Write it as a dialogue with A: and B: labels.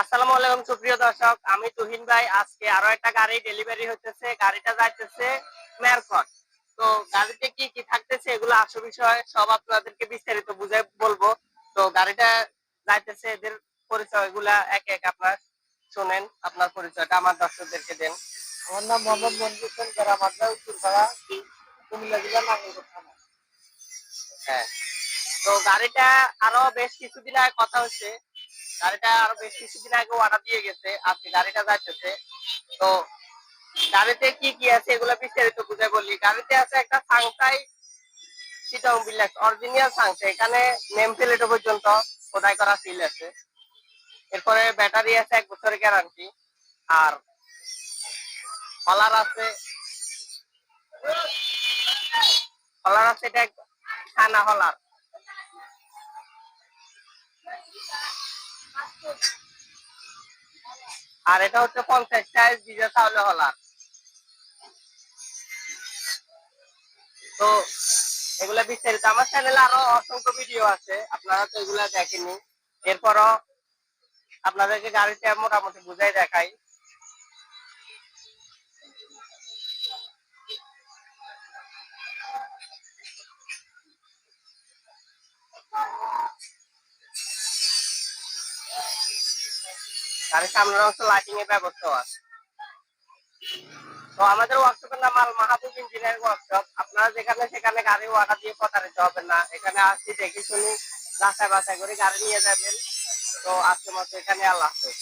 A: আসসালামু আলাইকুম সুপ্রিয় দর্শক, আমি তুহিন ভাই। আজকে আরো একটা গাড়ি ডেলিভারি হইতেছে। গাড়িটা যাইতেছে মেরকট। তো গাড়িতে কি কি থাকতেছে এগুলো আসল বিষয় সব আপনাদেরকে বিস্তারিত বুঝাই বলবো। তো গাড়িটা যাইতেছে, এদের পরিচয় গুলা একে এক আপনার শোনেন। আপনার পরিচয়টা আমার দর্শকদেরকে দেন।
B: আমার নাম মোহাম্মদ মঞ্জুর হোসেন, গ্রামাদ্রা উত্তরপাড়া, কুমিল্লা জেলা নাঙ্গলকোট থানা।
A: হ্যাঁ, তো গাড়িটা আরো বেশ কিছুদিন আগে কথা হচ্ছে। গাড়িটা আরো বেশ কিছুদিন আগে অর্ডার দিয়ে গেছে, আজকে গাড়িটা যাইতেছে। তো গাড়িতে কি কি আছে এগুলো বিস্তারিত বুঝে বলি। গাড়িতে আছে একটা সাংসাই চিটাং বিলাস অরিজিনাল সাংসা, এখানে নেম প্লেট পর্যন্ত খোদাই করা সিল আছে। এরপরে ব্যাটারি আছে 1 বছরের গ্যারান্টি। আর কলার আছে, এটা খানা হলার। আর এটা হচ্ছে 50 ডিজে তাহলে হলার। তো এগুলা বিস্তারিত আমার চ্যানেলে আরো অসংখ্য ভিডিও আছে, আপনারা তো এগুলা দেখেনি। এরপরও আপনাদেরকে গাড়িটা মোটামুটি বুঝাই দেখাই। গাড়ির সামনের অংশ লাইটিং এর ব্যবস্থা আছে। তো আমাদের ওয়ার্কশপের নাম আল মাহবুব ইঞ্জিনিয়ারিং ওয়ার্কশপ। আপনারা যেখানে সেখানে গাড়ি অর্ডার দিয়ে প্রতারিত হবেন না। এখানে আসছি দেখে শুনি যাচাই বাছাই করে গাড়ি নিয়ে যাবেন। তো আজকের মতো এখানে আল্লাহ হাফেজ।